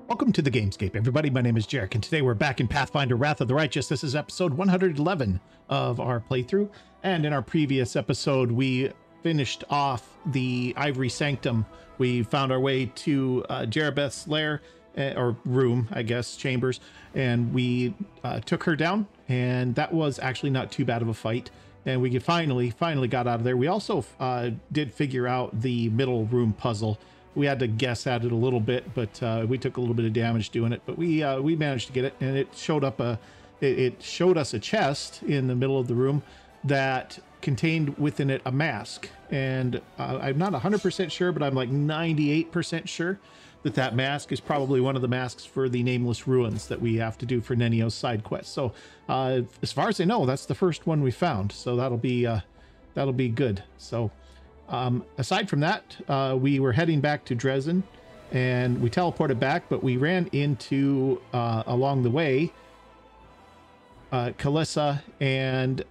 Welcome to the Gamescape, everybody. My name is Jarek, and today we're back in Pathfinder Wrath of the Righteous. This is episode 111 of our playthrough, and in our previous episode, we finished off the Ivory Sanctum. We found our way to Jerebeth's lair, or room, I guess, chambers, and we took her down, and that was actually not too bad of a fight, and we finally got out of there. We also did figure out the middle room puzzle. We had to guess at it a little bit, but we took a little bit of damage doing it. But we managed to get it, and it showed up it showed us a chest in the middle of the room that contained within it a mask. And I'm not 100% sure, but I'm like 98% sure that mask is probably one of the masks for the Nameless Ruins that we have to do for Nenio's side quest. So as far as I know, that's the first one we found. So that'll be good. So. Aside from that, we were heading back to Dresden, and we teleported back, but we ran into, along the way, Kalissa and,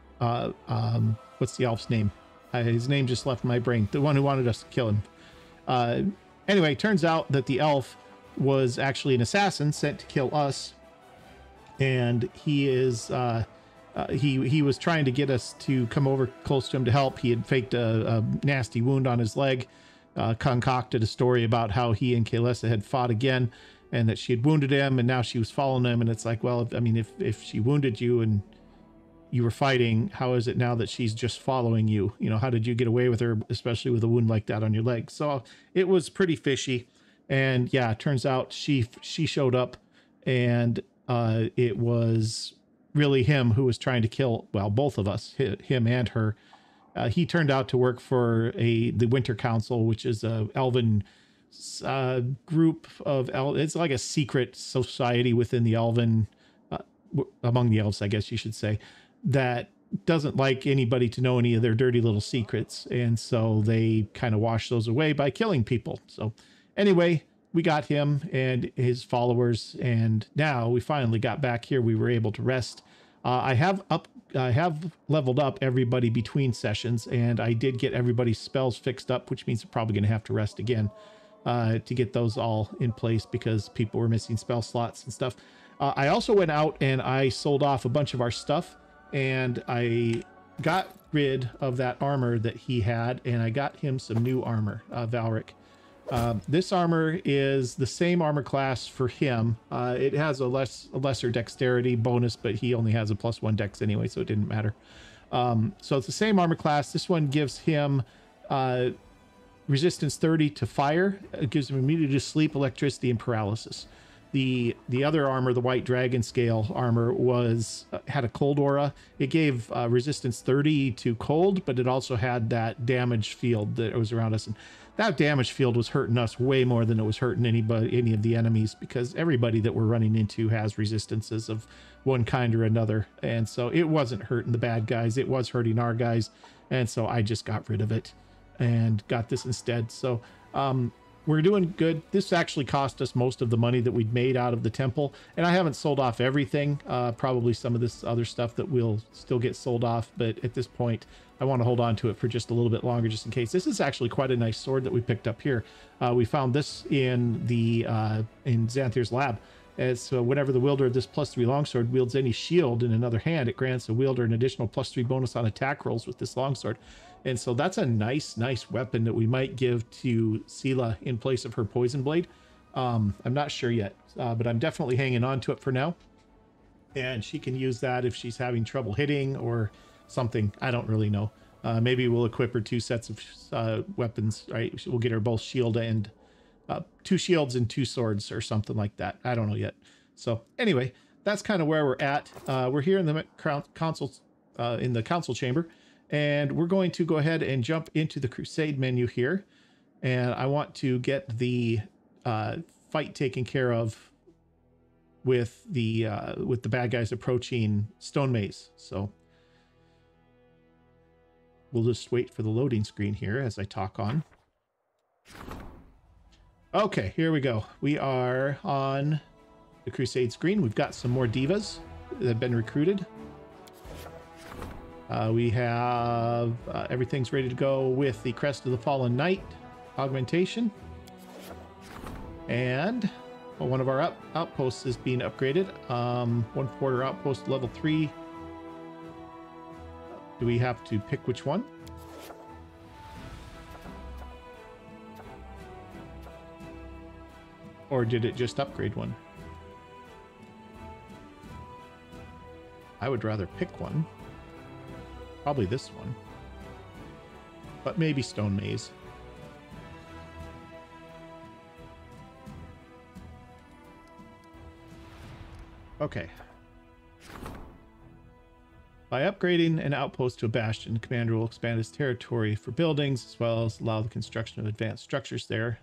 what's the elf's name? His name just left my brain. The one who wanted us to kill him. Anyway, turns out that the elf was actually an assassin sent to kill us, and he is, he was trying to get us to come over close to him to help. He had faked a nasty wound on his leg, concocted a story about how he and Kalissa had fought again and that she had wounded him, and now she was following him. And it's like, well, I mean, if she wounded you and you were fighting, how is it now that she's just following you? You know, how did you get away with her, especially with a wound like that on your leg? So it was pretty fishy. And yeah, it turns out she showed up, and it was really him who was trying to kill, well, both of us, him and her. He turned out to work for the Winter Council, which is a elven group of it's like a secret society within the elven, among the elves, I guess you should say, that doesn't like anybody to know any of their dirty little secrets. And so they kind of wash those away by killing people. So anyway, we got him and his followers, and now we finally got back here. We were able to rest. I have leveled up everybody between sessions, and I did get everybody's spells fixed up, which means we're probably going to have to rest again to get those all in place because people were missing spell slots and stuff. I also went out and I sold off a bunch of our stuff, and I got rid of that armor that he had, and I got him some new armor, Valric. This armor is the same armor class for him. It has a lesser dexterity bonus, but he only has a +1 dex anyway, so it didn't matter. So it's the same armor class. This one gives him resistance 30 to fire. It gives him immunity to sleep, electricity, and paralysis. The other armor, the White Dragon Scale armor, had a cold aura. It gave resistance 30 to cold, but it also had that damage field that was around us. And that damage field was hurting us way more than it was hurting any of the enemies, because everybody that we're running into has resistances of one kind or another. And so it wasn't hurting the bad guys. It was hurting our guys. And so I just got rid of it and got this instead. So, we're doing good. This actually cost us most of the money that we'd made out of the temple, and I haven't sold off everything. Probably some of this other stuff that will still get sold off, but at this point I want to hold on to it for just a little bit longer, just in case. This is actually quite a nice sword that we picked up here. We found this in the in Xanthir's lab. As whenever the wielder of this +3 longsword wields any shield in another hand, it grants the wielder an additional +3 bonus on attack rolls with this longsword. And so that's a nice weapon that we might give to Sela in place of her poison blade. I'm not sure yet, but I'm definitely hanging on to it for now. And she can use that if she's having trouble hitting or something. I don't really know. Maybe we'll equip her 2 sets of weapons, right? We'll get her both shield and 2 shields and 2 swords or something like that. I don't know yet. So anyway, that's kind of where we're at. We're here in the council chamber. And we're going to go ahead and jump into the crusade menu here. And I want to get the fight taken care of with the bad guys approaching Stone Maze. So we'll just wait for the loading screen here as I talk on. Okay, here we go. We are on the crusade screen. We've got some more divas that have been recruited. We have everything's ready to go with the Crest of the Fallen Knight augmentation. And Well, one of our outposts is being upgraded. One quarter outpost level 3. Do we have to pick which one? Or did it just upgrade one? I would rather pick one. Probably this one. But maybe Stone Maze. Okay. By upgrading an outpost to a bastion, the commander will expand his territory for buildings, as well as allow the construction of advanced structures there.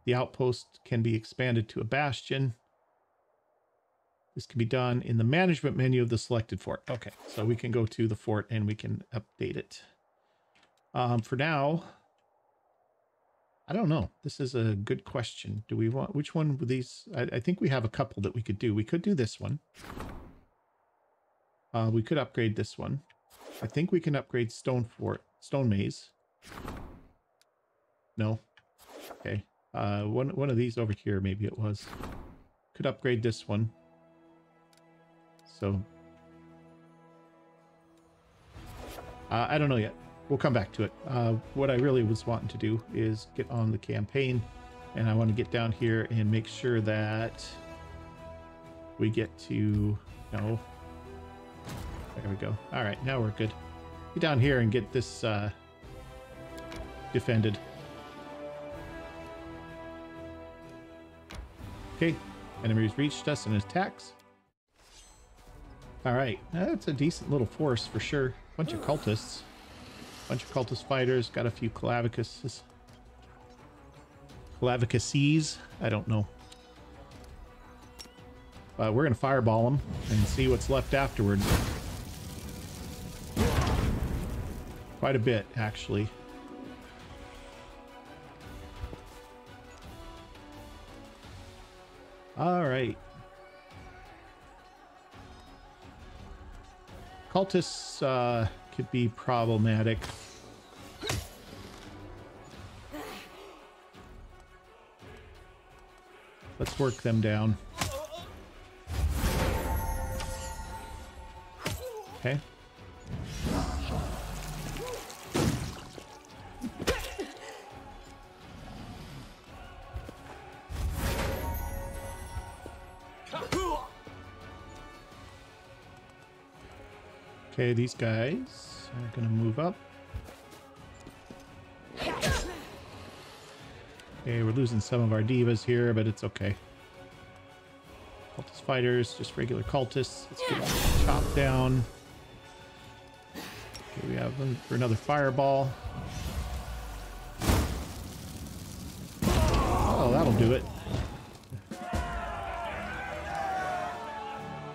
The outpost can be expanded to a bastion. This can be done in the management menu of the selected fort. Okay, so we can go to the fort and we can update it. For now, I don't know. This is a good question. Do we want, which one of these? I think we have a couple that we could do. We could do this one. We could upgrade this one. I think we can upgrade Stone Maze. No. Okay. One of these over here, maybe it was. Could upgrade this one. So I don't know yet. We'll come back to it. What I really was wanting to do is get on the campaign, and I want to get down here and make sure that we get to, no. There we go. All right, now we're good. Get down here and get this defended. Okay, enemies reached us and attacks. All right, that's a decent little force for sure. Bunch of cultists. Bunch of cultist fighters. Got a few clavicuses. Clavicuses? I don't know. We're going to fireball them and see what's left afterwards. Quite a bit, actually. All right. Cultists could be problematic. Let's work them down. Okay. Okay, these guys are going to move up. Okay, we're losing some of our divas here, but it's okay. Cultist fighters, just regular cultists. Let's get them chopped down. Okay, we have them for another fireball. Oh, that'll do it.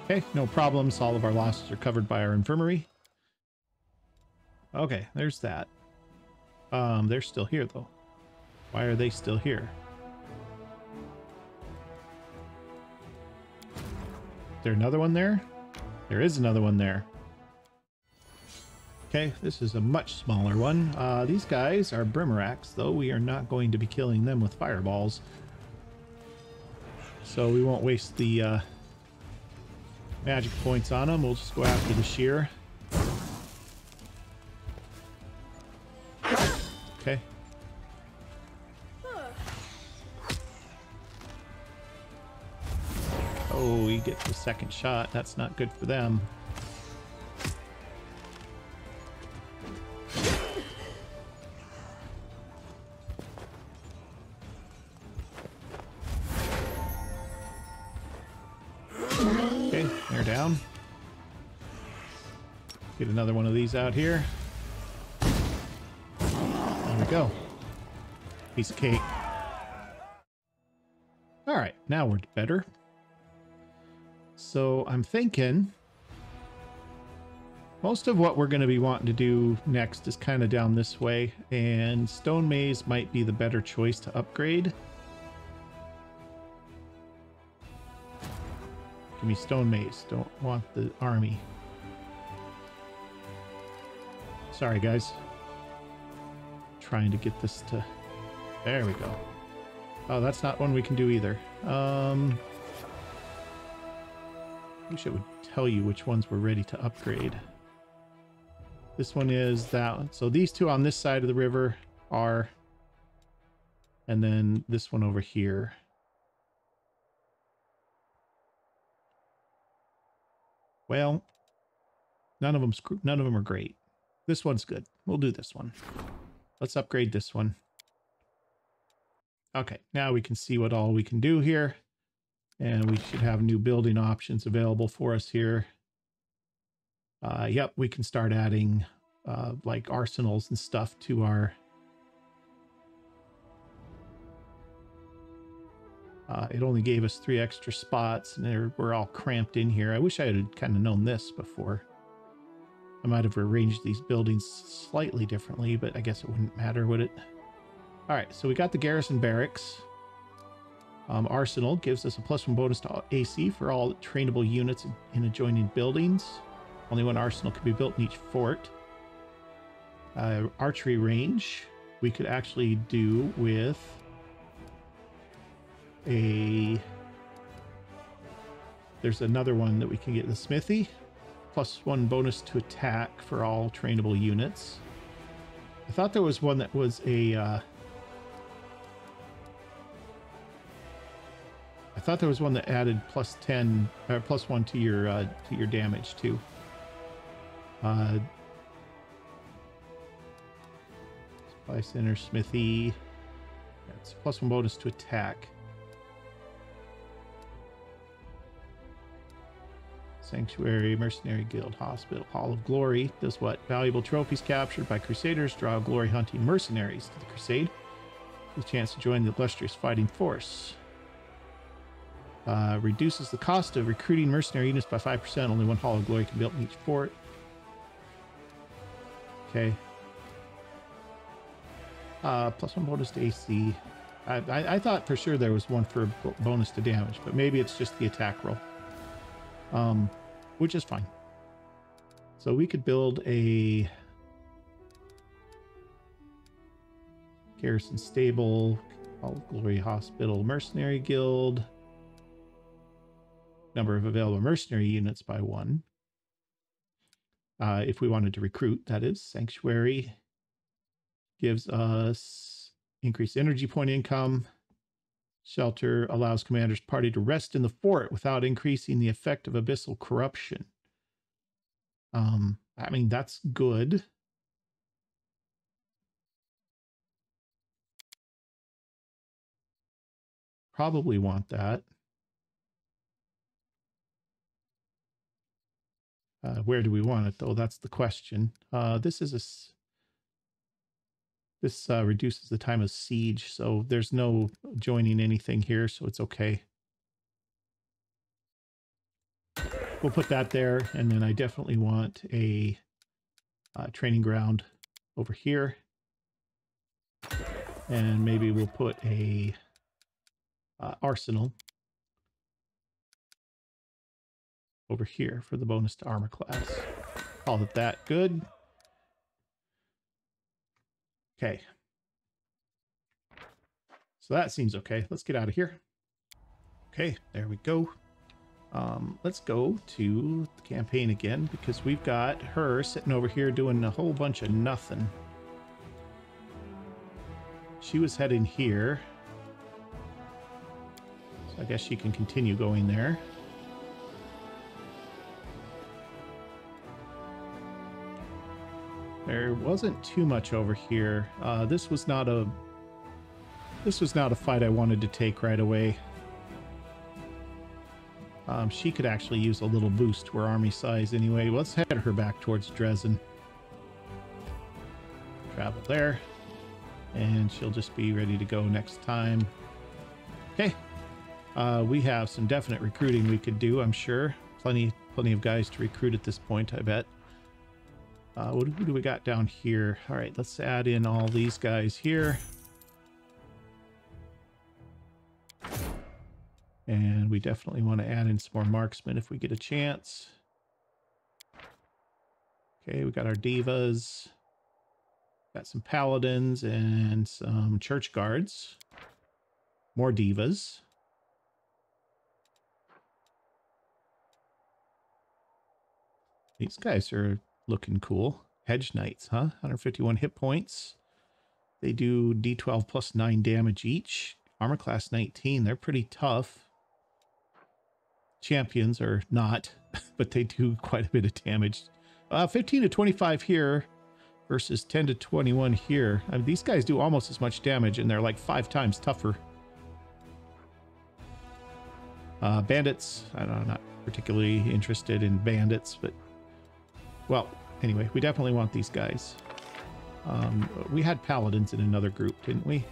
Okay, no problems. All of our losses are covered by our infirmary. Okay, there's that. They're still here, though. Why are they still here? Is there another one there? There is another one there. Okay, this is a much smaller one. These guys are Brimarax, though. We are not going to be killing them with fireballs. So we won't waste the magic points on them. We'll just go after the shear. Okay. Oh, he gets the second shot. That's not good for them. Okay, they're down. Get another one of these out here. There we go. Piece of cake. All right, now we're better. So I'm thinking most of what we're going to be wanting to do next is kind of down this way, and Stone Maze might be the better choice to upgrade. Give me Stone Maze. Don't want the army. Sorry, guys. Trying to get this to... There we go. Oh, that's not one we can do either. Wish it would tell you which ones we're ready to upgrade. This one is that one. So these two on this side of the river are, and then this one over here. Well, none of them are great. This one's good. We'll do this one. Let's upgrade this one. Okay, now we can see what all we can do here. And we should have new building options available for us here. Yep, we can start adding like arsenals and stuff to our... it only gave us 3 extra spots, and we're all cramped in here. I wish I had kind of known this before. I might have arranged these buildings slightly differently, but I guess it wouldn't matter, would it? All right, so we got the garrison barracks. Arsenal gives us a +1 bonus to AC for all trainable units in adjoining buildings. Only one arsenal can be built in each fort. Archery range, we could actually do with there's another one that we can get, the smithy. +1 bonus to attack for all trainable units. I thought there was one that was a... I thought there was one that added +10 or +1 to your damage too. Supply center, smithy. That's +1 bonus to attack. Sanctuary, Mercenary Guild, Hospital, Hall of Glory does what? Valuable trophies captured by Crusaders draw glory hunting mercenaries to the Crusade. The chance to join the illustrious fighting force. Reduces the cost of recruiting mercenary units by 5%. Only 1 Hall of Glory can be built in each fort. Okay. +1 bonus to AC. I thought for sure there was one for bonus to damage, but maybe it's just the attack roll. Which is fine. So we could build a garrison stable, Hall of Glory Hospital, Mercenary Guild. Number of available mercenary units by 1. If we wanted to recruit, that is. Sanctuary gives us increased energy point income. Shelter allows commander's party to rest in the fort without increasing the effect of abyssal corruption. I mean, that's good. Probably want that. Where do we want it, though? That's the question. This reduces the time of siege, so there's no joining anything here, so it's okay. We'll put that there, and then I definitely want a training ground over here. And maybe we'll put a arsenal over here for the bonus to armor class. Call it that. Good. Okay. So that seems okay. Let's get out of here. Okay, there we go. Let's go to the campaign again, because we've got her sitting over here doing a whole bunch of nothing. She was heading here. So I guess she can continue going there. There wasn't too much over here. This was not a fight I wanted to take right away. She could actually use a little boost to her army size anyway. Let's head her back towards Dresden. Travel there. And she'll just be ready to go next time. Okay. We have some definite recruiting we could do, I'm sure. Plenty of guys to recruit at this point, I bet. Who do we got down here? All right, let's add in all these guys here. And we definitely want to add in some more marksmen if we get a chance. Okay, we got our divas. Got some paladins and some church guards. More divas. These guys are looking cool. Hedge Knights, huh? 151 hit points. They do D12 plus 9 damage each. Armor class 19. They're pretty tough. Champions are not, but they do quite a bit of damage. 15 to 25 here versus 10 to 21 here. I mean, these guys do almost as much damage, and they're like 5 times tougher. Bandits, I don't know, not particularly interested in bandits, but well, anyway, we definitely want these guys. We had paladins in another group, didn't we?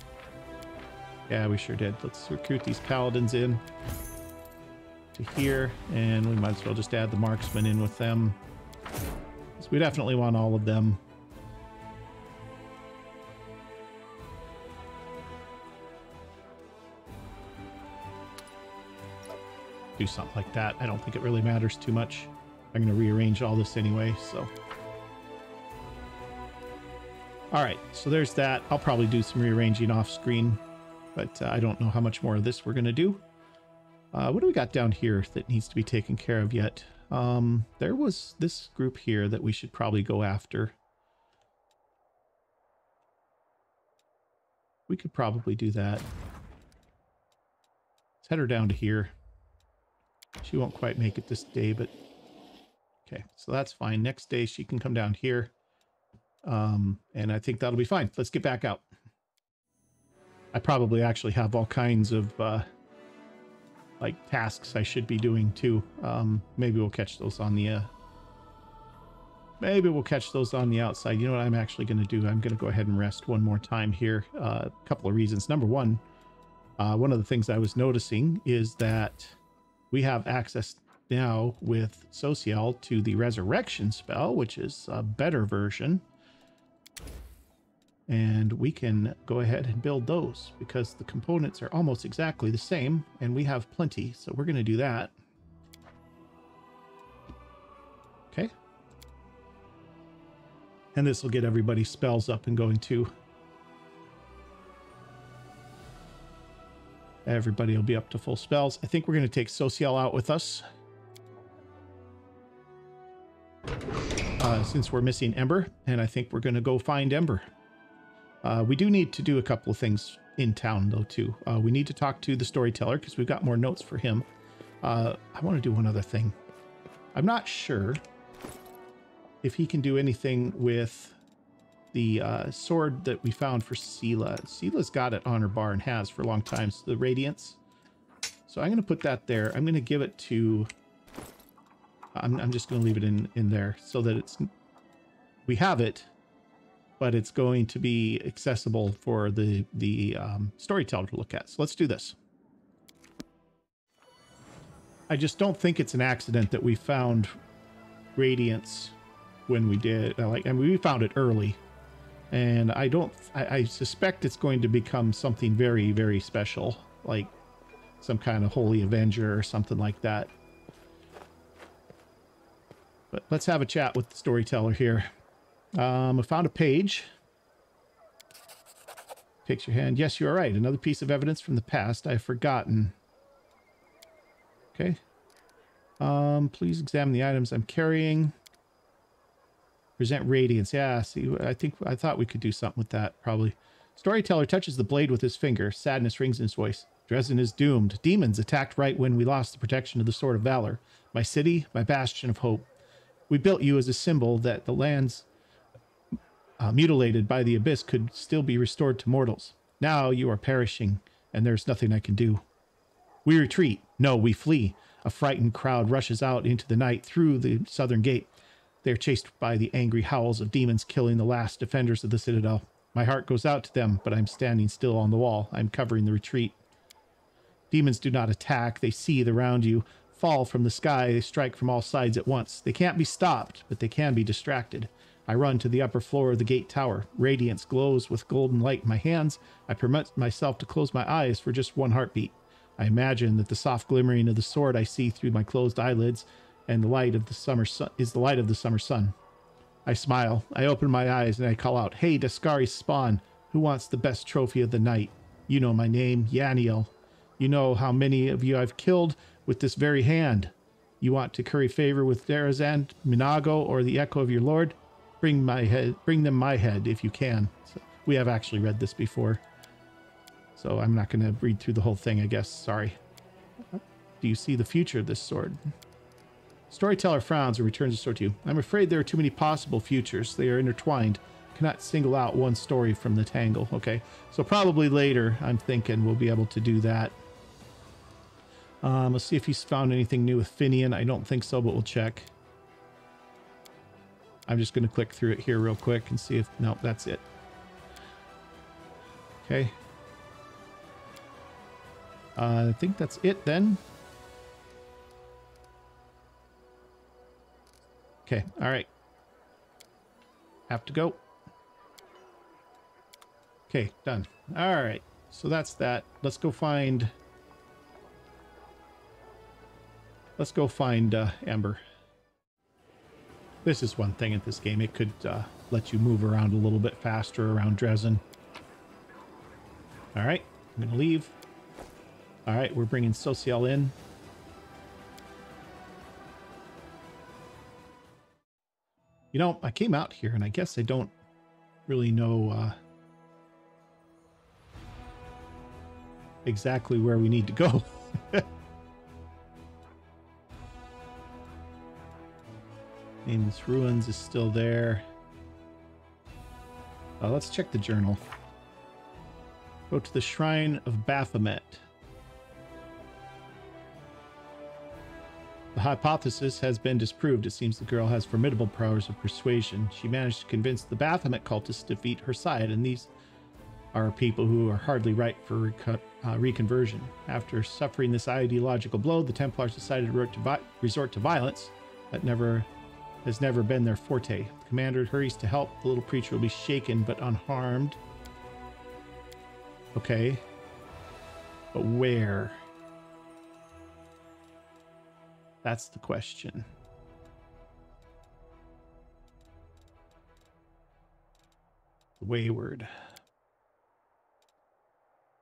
Yeah, we sure did. Let's recruit these paladins in to here, and we might as well just add the marksmen in with them. So we definitely want all of them. Do something like that. I don't think it really matters too much. I'm going to rearrange all this anyway, so. All right, so there's that. I'll probably do some rearranging off screen, but I don't know how much more of this we're going to do. What do we got down here that needs to be taken care of yet? There was this group here that we should probably go after. We could probably do that. Let's head her down to here. She won't quite make it this day, but okay, so that's fine. Next day she can come down here. And I think that'll be fine. Let's get back out. I probably actually have all kinds of like tasks I should be doing too. Maybe we'll catch those on the outside. You know what I'm actually going to do? I'm going to go ahead and rest one more time here. A couple of reasons. Number one of the things I was noticing is that we have access now with Social to the Resurrection spell, which is a better version. And we can go ahead and build those because the components are almost exactly the same and we have plenty. So we're going to do that. Okay. And this will get everybody's spells up and going too. Everybody will be up to full spells. I think we're going to take Social out with us. Since we're missing Ember, and I think we're going to go find Ember. We do need to do a couple of things in town, though, too. We need to talk to the storyteller, because we've got more notes for him. I want to do one other thing. I'm not sure if he can do anything with the sword that we found for Sela. Sela's got it on her bar and has for a long time, so the Radiance. So I'm going to put that there. I'm going to give it to... I'm just going to leave it in there so that it's... We have it, but it's going to be accessible for the storyteller to look at. So let's do this. I just don't think it's an accident that we found Radiance when we did. We found it early. And I suspect it's going to become something very, very special, like some kind of Holy Avenger or something like that. But let's have a chat with the storyteller here. I found a page. Takes your hand. Yes, you are right. Another piece of evidence from the past I've forgotten. Okay. Please examine the items I'm carrying. Present radiance. Yeah, see, I thought we could do something with that, probably. Storyteller touches the blade with his finger. Sadness rings in his voice. Dresden is doomed. Demons attacked right when we lost the protection of the Sword of Valor. My city, my bastion of hope. We built you as a symbol that the lands mutilated by the abyss could still be restored to mortals. Now you are perishing, and there's nothing I can do. We retreat. No, we flee. A frightened crowd rushes out into the night through the southern gate. They are chased by the angry howls of demons killing the last defenders of the citadel. My heart goes out to them, but I'm standing still on the wall. I'm covering the retreat. Demons do not attack. They seethe around you, fall from the sky. They strike from all sides at once. They can't be stopped, but they can be distracted. I run to the upper floor of the gate tower. Radiance glows with golden light in my hands. I permit myself to close my eyes for just one heartbeat. I imagine that the soft glimmering of the sword I see through my closed eyelids and the light of the summer sun is the light of the summer sun. I smile. I open my eyes and I call out, "Hey, Daskari's spawn, who wants the best trophy of the night?" You know my name, Yaniel. You know how many of you I've killed with this very hand. You want to curry favor with Darazan, Minago, or the echo of your lord? Bring them my head if you can. So we have actually read this before, so I'm not going to read through the whole thing, I guess. Sorry. Do you see the future of this sword? Storyteller frowns and returns the sword to you. I'm afraid there are too many possible futures. They are intertwined. Cannot single out one story from the tangle. Okay, so probably later, I'm thinking we'll be able to do that. Let's see if he's found anything new with Finian. I don't think so, but we'll check. I'm just going to click through it here real quick and see if... No, that's it. Okay. I think that's it then. Okay, all right. Have to go. Okay, done. All right, so that's that. Let's go find Ember. This is one thing at this game. It could let you move around a little bit faster around Dresden. All right, I'm going to leave. All right, we're bringing Social in. You know, I came out here, and I guess I don't really know exactly where we need to go. Nameless Ruins is still there. Let's check the journal. Go to the Shrine of Baphomet. The hypothesis has been disproved. It seems the girl has formidable powers of persuasion. She managed to convince the Baphomet cultists to defeat her side, and these are people who are hardly right for reconversion. After suffering this ideological blow, the Templars decided to resort to violence. That has never been their forte. The commander hurries to help. The little preacher will be shaken but unharmed. Okay. But where? That's the question. Wayward.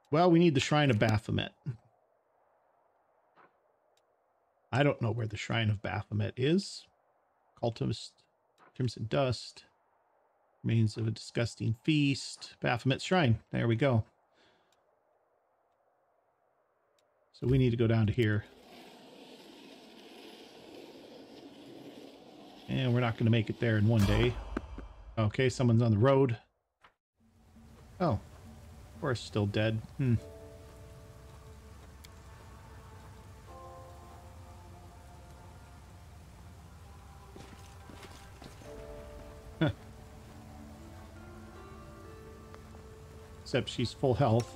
Well, we need the Shrine of Baphomet. I don't know where the Shrine of Baphomet is. Cultist, Crimson Dust, remains of a disgusting feast, Baphomet Shrine. There we go. So we need to go down to here. And we're not going to make it there in one day. Okay, someone's on the road. Oh, horse still dead. Huh. Except she's full health.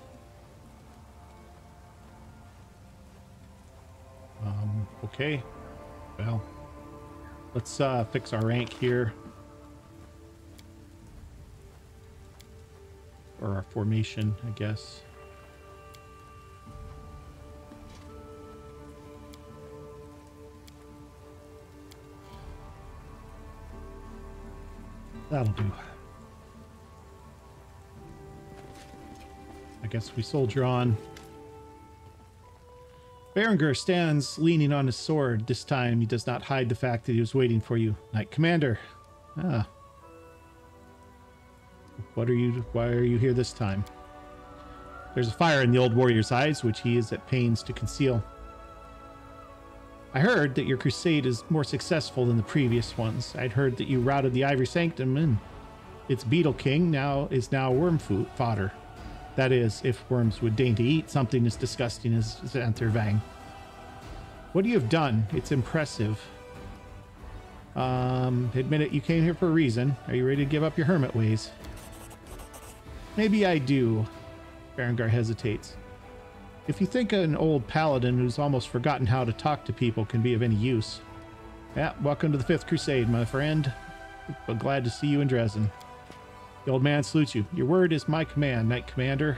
Okay. Well, let's fix our rank here. Or our formation, I guess. That'll do. I guess we soldier on. Berengar stands leaning on his sword. This time he does not hide the fact that he was waiting for you. Knight Commander. Ah. Why are you here this time? There's a fire in the old warrior's eyes, which he is at pains to conceal. I heard that your crusade is more successful than the previous ones. I'd heard that you routed the Ivory Sanctum and its Beetle King is now worm fodder. That is, if worms would deign to eat something as disgusting as Xanther. What you have done, it's impressive. Admit it, you came here for a reason. Are you ready to give up your hermit ways? Maybe I do. Berengar hesitates. If you think an old paladin who's almost forgotten how to talk to people can be of any use. Yeah, welcome to the 5th Crusade, my friend. But glad to see you in Dresden. The old man salutes you. Your word is my command, Knight Commander.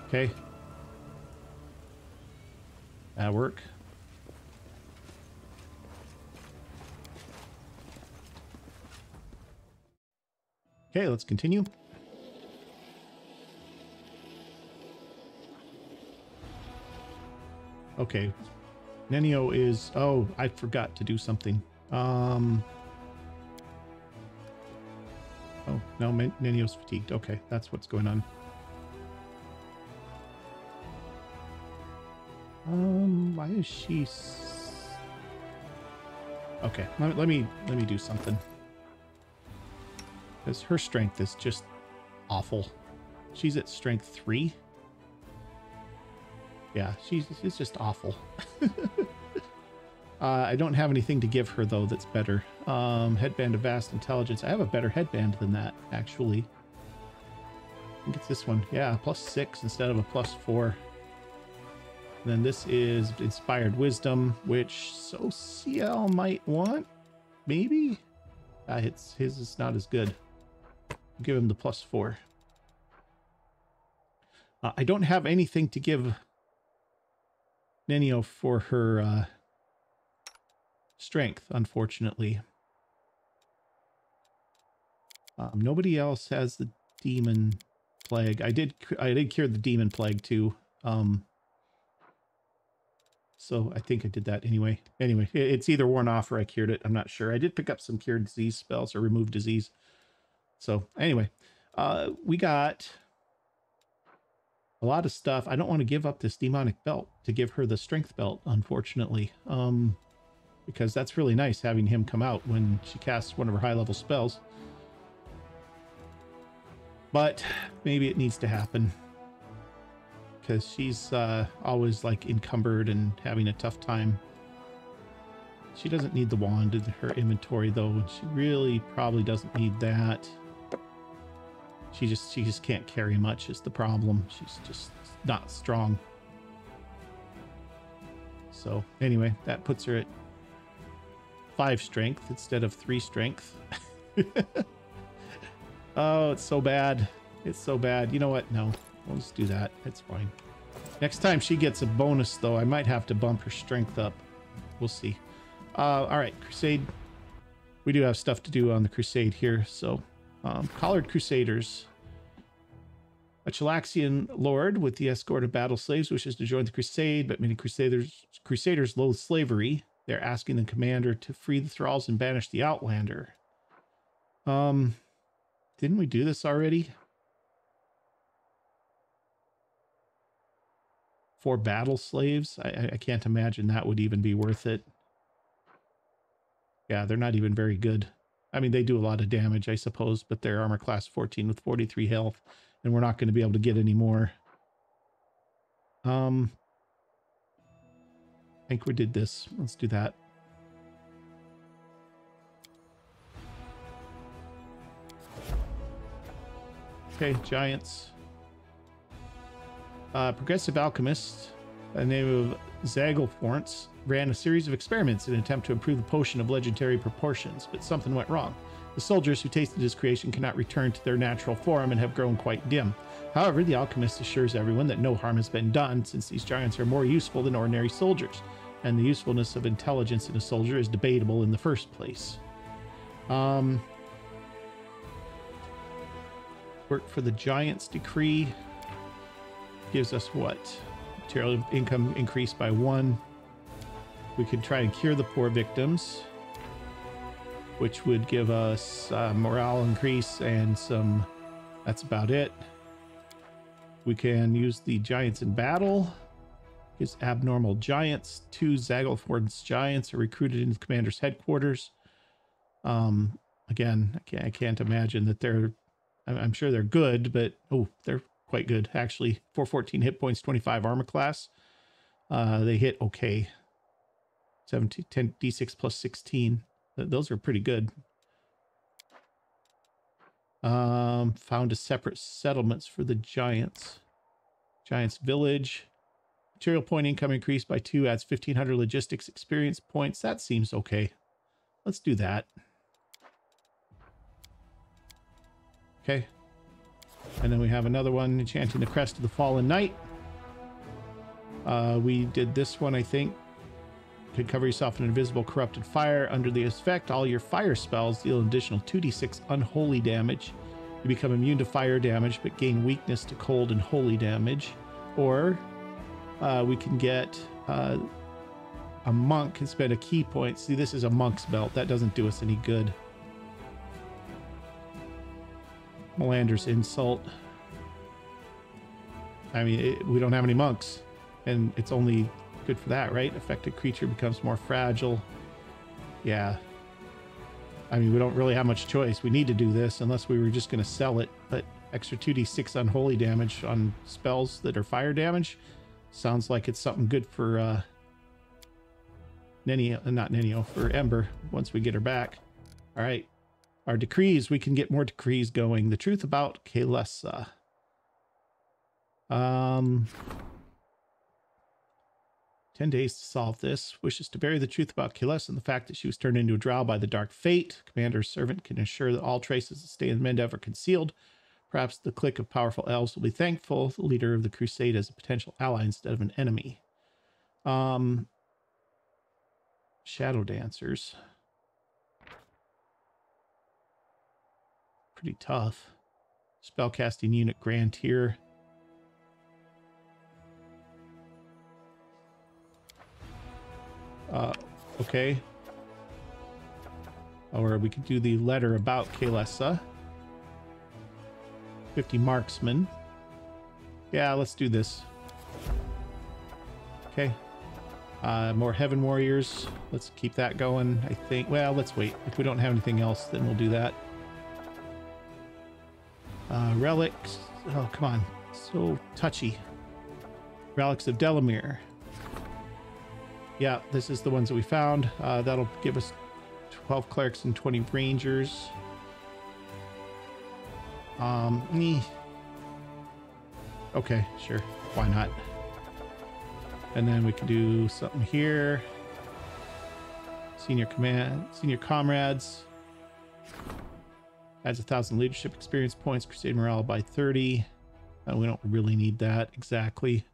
Okay. That'll work. Okay, let's continue. Okay. Nenio is... Oh, I forgot to do something. Oh, no, Nenio's fatigued. Okay, that's what's going on. Why is she... Okay, let me do something. Because her strength is just awful. She's at strength 3. Yeah, it's just awful. I don't have anything to give her, though, that's better. Headband of Vast Intelligence. I have a better headband than that, actually. I think it's this one. Yeah, +6 instead of a +4. And then this is Inspired Wisdom, which Social might want. Maybe? His is not as good. I'll give him the +4. I don't have anything to give Nenio for her strength, unfortunately. Nobody else has the demon plague. I did cure the demon plague too. So I think I did that anyway. Anyway, it's either worn off or I cured it. I'm not sure. I did pick up some cured disease spells or remove disease. So anyway, we got a lot of stuff. I don't want to give up this demonic belt to give her the strength belt, unfortunately. Because that's really nice having him come out when she casts one of her high-level spells. But maybe it needs to happen. Because she's always like encumbered and having a tough time. She doesn't need the wand in her inventory though, and she really probably doesn't need that. She just can't carry much is the problem. She's just not strong. So anyway, that puts her at 5 strength instead of 3 strength. Oh, it's so bad. It's so bad. You know what? No. We'll just do that. It's fine. Next time she gets a bonus, though, I might have to bump her strength up. We'll see. All right, Crusade. We do have stuff to do on the Crusade here. So, Collared Crusaders. A Chilaxian lord with the escort of battle slaves wishes to join the Crusade, but many Crusaders loathe slavery. They're asking the commander to free the thralls and banish the Outlander. Didn't we do this already? For battle slaves? I can't imagine that would even be worth it. Yeah, they're not even very good. I mean, they do a lot of damage, I suppose, but they're armor class 14 with 43 health, and we're not going to be able to get any more. I think we did this. Let's do that. Okay, giants. Progressive alchemist by the name of Zagelforntz ran a series of experiments in an attempt to improve the potion of legendary proportions, but something went wrong. The soldiers who tasted his creation cannot return to their natural form and have grown quite dim. However, the alchemist assures everyone that no harm has been done, since these giants are more useful than ordinary soldiers, and the usefulness of intelligence in a soldier is debatable in the first place. Work for the Giant's Decree. Gives us what? Material income increased by 1. We could try and cure the poor victims, which would give us morale increase and some... That's about it. We can use the Giants in Battle. Gives abnormal giants. 2 Zagelfornt's giants are recruited into the commander's headquarters. Again, I can't imagine that they're... I'm sure they're good, but... Oh, they're quite good, actually. 414 hit points, 25 armor class. They hit okay. 17, 10 d6 plus 16. Those are pretty good. Found a separate settlements for the giants. Giants Village. Material point income increased by 2, adds 1,500 logistics experience points. That seems okay. Let's do that. Okay. And then we have another one, enchanting the crest of the fallen knight. We did this one, I think. Could cover yourself in invisible corrupted fire. Under the effect, all your fire spells deal an additional 2d6 unholy damage. You become immune to fire damage, but gain weakness to cold and holy damage. Or we can get a monk can spend a key point. See, this is a monk's belt. That doesn't do us any good. Melander's insult. I mean, we don't have any monks, and it's only good for that, right? Affected creature becomes more fragile. Yeah. I mean, we don't really have much choice. We need to do this unless we were just going to sell it. But extra 2d6 unholy damage on spells that are fire damage sounds like it's something good for not Nenio, for Ember once we get her back. All right. Our decrees, we can get more decrees going. The truth about Kalesa. 10 days to solve this. Wishes to bury the truth about Kalesa and the fact that she was turned into a drow by the dark fate. Commander's servant can ensure that all traces of stay in Mendev are concealed. Perhaps the clique of powerful elves will be thankful the leader of the crusade as a potential ally instead of an enemy. Shadow dancers. Pretty tough. Spellcasting unit grand tier. Okay. Or we could do the letter about Kalesa. 50 marksmen. Yeah, let's do this. Okay. More heaven warriors. Let's keep that going, I think. Well, let's wait. If we don't have anything else, then we'll do that. Relics. Oh, come on. So touchy. Relics of Delamere. Yeah, this is the ones that we found. That'll give us 12 clerics and 20 rangers. Okay, sure. Why not? And then we can do something here. Senior comrades. Adds 1,000 leadership experience points. Crusade morale by 30. We don't really need that exactly.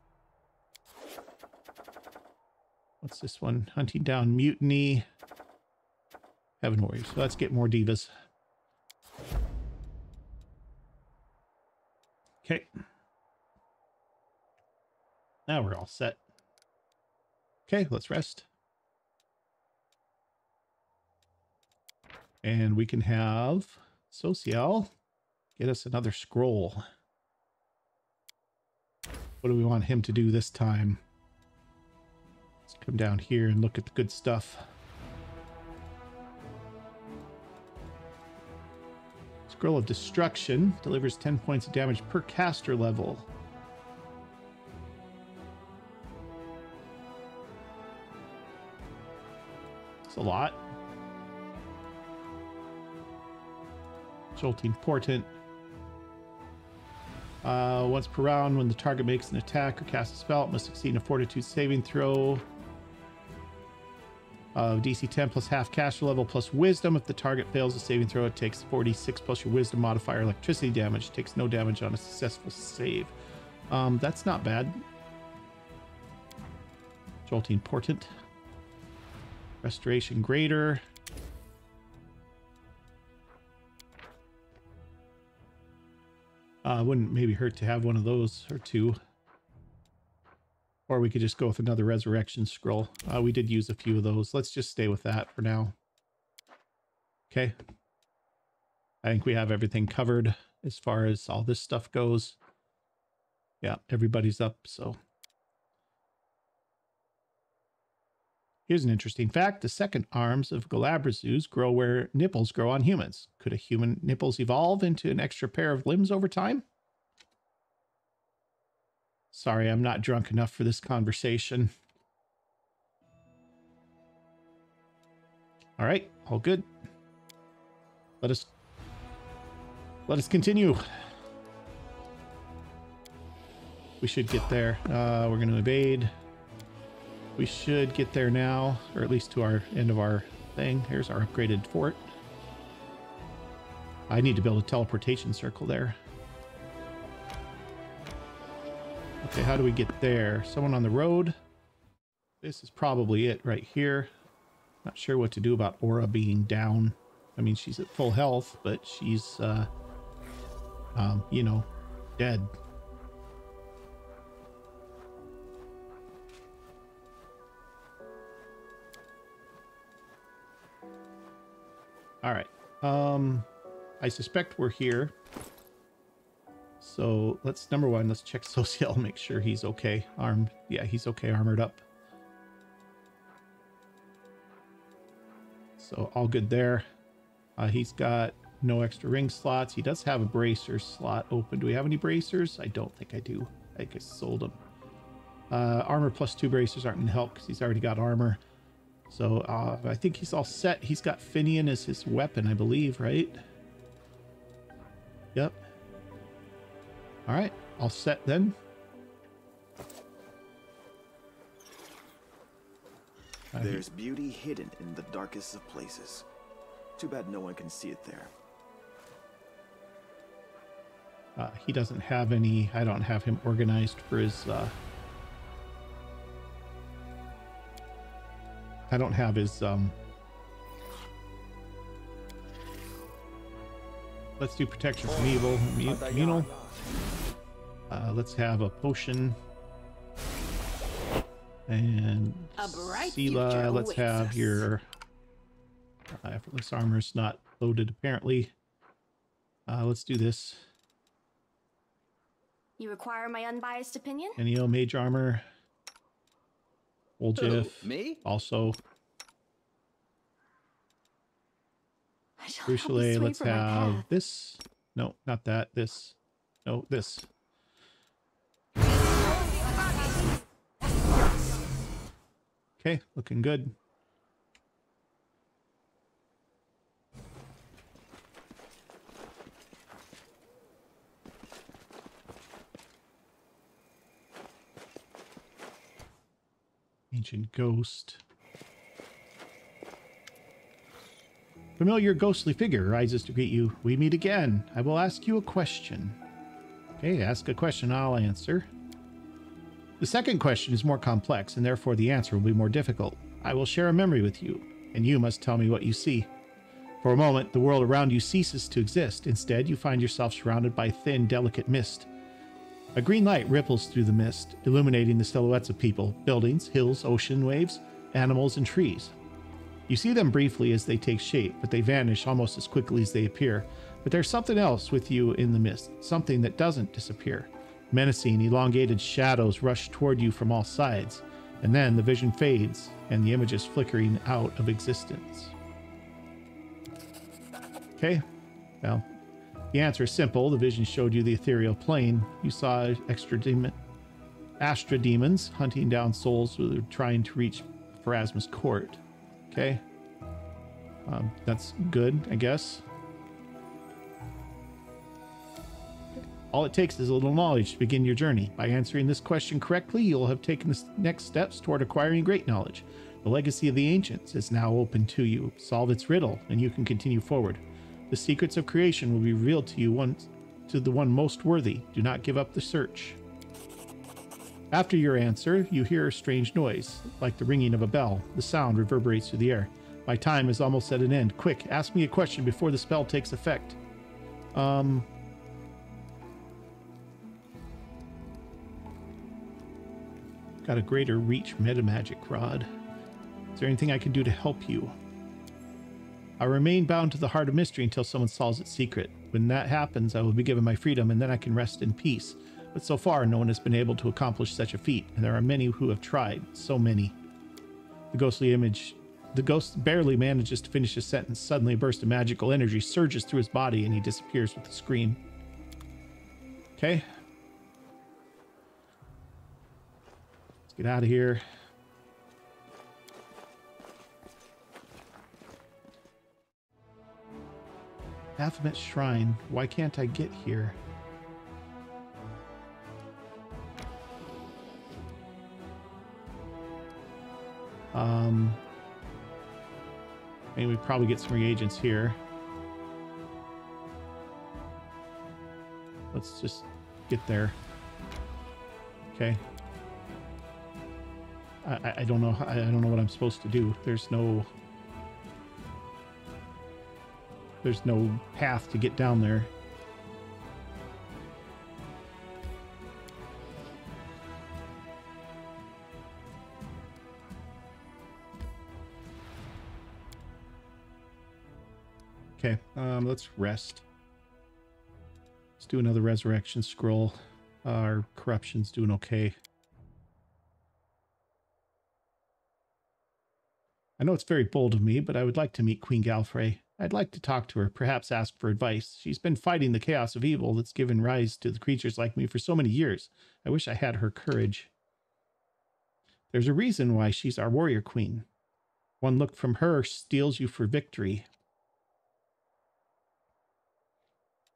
What's this one? Hunting down mutiny. Heaven warriors. So let's get more divas. Okay. Now we're all set. Okay, let's rest. And we can have Social get us another scroll. What do we want him to do this time? Let's come down here and look at the good stuff. Scroll of Destruction delivers 10 points of damage per caster level. It's a lot. Jolting Portent. Once per round, when the target makes an attack or casts a spell, it must succeed in a Fortitude saving throw. DC 10 plus half caster level plus Wisdom. If the target fails a saving throw, it takes 46 plus your Wisdom modifier. Electricity damage. It takes no damage on a successful save. That's not bad. Jolting Portent. Restoration Greater. Wouldn't maybe hurt to have one of those or two. Or we could just go with another Resurrection Scroll. We did use a few of those. Let's just stay with that for now. Okay. I think we have everything covered as far as all this stuff goes. Yeah, everybody's up, so. Here's an interesting fact. The second arms of Galabrazus grow where nipples grow on humans. Could a human nipples evolve into an extra pair of limbs over time? Sorry, I'm not drunk enough for this conversation. All right, all good. Let us continue. We should get there. We're going to evade. We should get there now, or at least to our end of our thing. Here's our upgraded fort. I need to build a teleportation circle there. Okay, how do we get there? Someone on the road? This is probably it right here. Not sure what to do about Aura being down. I mean, she's at full health, but she's, you know, dead. All right. I suspect we're here. So let's, number one, let's check Social, make sure he's okay. Armed. Yeah, he's okay, armored up. So all good there. He's got no extra ring slots. He does have a bracer slot open. Do we have any bracers? I don't think I do. I think I sold them. Armor plus 2 bracers aren't going to help because he's already got armor. So I think he's all set. He's got Finian as his weapon, I believe, right? Yep. All right, all set then. There's beauty hidden in the darkest of places. Too bad no one can see it there. He doesn't have any, I don't have him organized for his, I don't have his, let's do protection from evil, communal. Let's have a potion. And Sela, let's have your effortless armor's not loaded apparently. Let's do this. You require my unbiased opinion? Enio, mage armor. Woljiff, me? also. Crucially, let's have this. No, not that. This. No, this. Okay, looking good. Ancient ghost. Familiar ghostly figure rises to greet you. We meet again. I will ask you a question. Okay, ask a question, I'll answer. The second question is more complex, and therefore the answer will be more difficult. I will share a memory with you, and you must tell me what you see. For a moment, the world around you ceases to exist. Instead, you find yourself surrounded by thin, delicate mist. A green light ripples through the mist, illuminating the silhouettes of people, buildings, hills, ocean waves, animals, and trees. You see them briefly as they take shape, but they vanish almost as quickly as they appear. But there's something else with you in the mist, something that doesn't disappear. Menacing, elongated shadows rush toward you from all sides, and then the vision fades, and the image is flickering out of existence. Okay, well, the answer is simple. The vision showed you the ethereal plane. You saw Astra demons hunting down souls who were trying to reach Pharasma's court. Okay, that's good, I guess. All it takes is a little knowledge to begin your journey. By answering this question correctly, you'll have taken the next steps toward acquiring great knowledge. The legacy of the ancients is now open to you. Solve its riddle, and you can continue forward. The secrets of creation will be revealed to you to the one most worthy. Do not give up the search. After your answer, you hear a strange noise, like the ringing of a bell. The sound reverberates through the air. My time is almost at an end. Quick, ask me a question before the spell takes effect. Got a greater reach metamagic rod. Is there anything I can do to help you? I remain bound to the heart of mystery until someone solves its secret. When that happens, I will be given my freedom, and then I can rest in peace. But so far, no one has been able to accomplish such a feat, and there are many who have tried. So many. The ghost barely manages to finish his sentence. Suddenly, a burst of magical energy surges through his body, and he disappears with a scream. Okay. Let's get out of here. Baphomet Shrine. Why can't I get here? Maybe we probably get some reagents here. Let's just get there. Okay. I don't know. I don't know what I'm supposed to do. There's no path to get down there. Okay, let's rest. Let's do another resurrection scroll. Our corruption's doing okay. I know it's very bold of me, but I would like to meet Queen Galfrey. I'd like to talk to her, perhaps ask for advice. She's been fighting the chaos of evil that's given rise to the creatures like me for so many years. I wish I had her courage. There's a reason why she's our warrior queen. One look from her steels you for victory.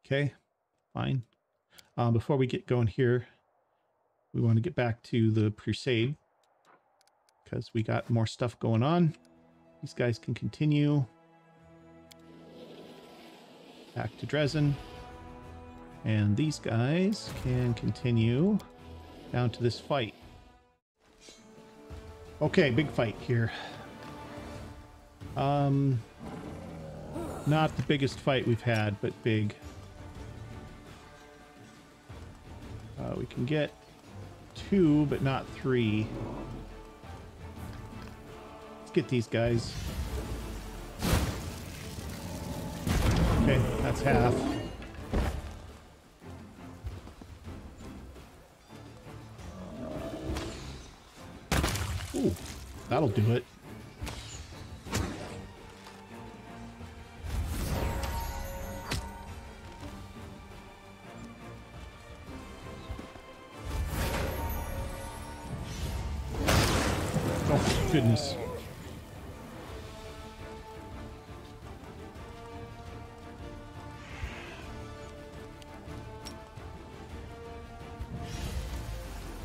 Okay, fine. Before we get going here, we want to get back to the crusade because we got more stuff going on. These guys can continue back to Dresden, and these guys can continue down to this fight. Okay, big fight here. Not the biggest fight we've had, but big. We can get 2, but not 3. Let's get these guys. Okay, that's half. Ooh, that'll do it. Oh, goodness.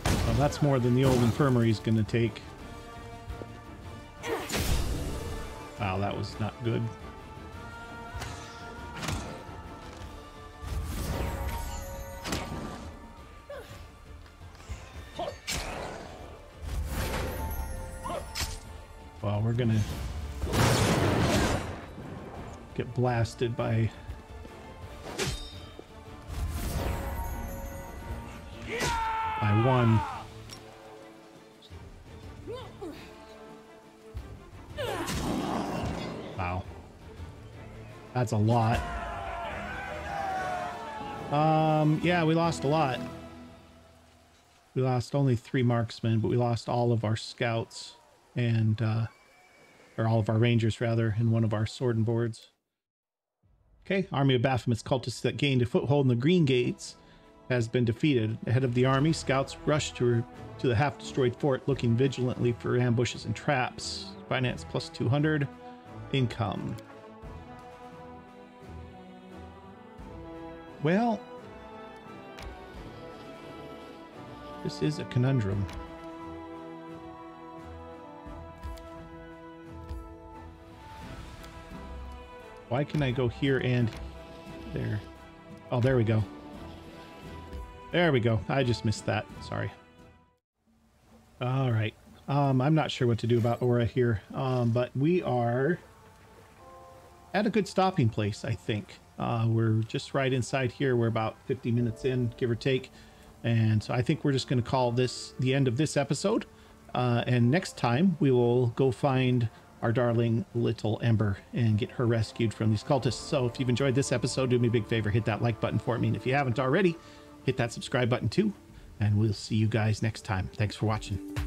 Well, that's more than the old infirmary is going to take. Wow, that was not good. Well, we're gonna get blasted by one. Wow. That's a lot. Yeah, we lost a lot. We lost only 3 marksmen, but we lost all of our scouts and, or all of our rangers rather, and one of our sword and boards. Okay, army of Baphomet's cultists that gained a foothold in the Green Gates has been defeated. Ahead of the army, scouts rushed to the half-destroyed fort, looking vigilantly for ambushes and traps. Finance plus 200. Income. Well, this is a conundrum. Why can I go here and there? Oh, there we go. There we go. I just missed that. Sorry. All right. I'm not sure what to do about Aura here, but we are at a good stopping place, I think. We're just right inside here. We're about 50 minutes in, give or take. And so I think we're just going to call this the end of this episode. And next time we will go find our darling little Ember and get her rescued from these cultists. So if you've enjoyed this episode, do me a big favor, hit that like button for me. And if you haven't already, hit that subscribe button too. And we'll see you guys next time. Thanks for watching.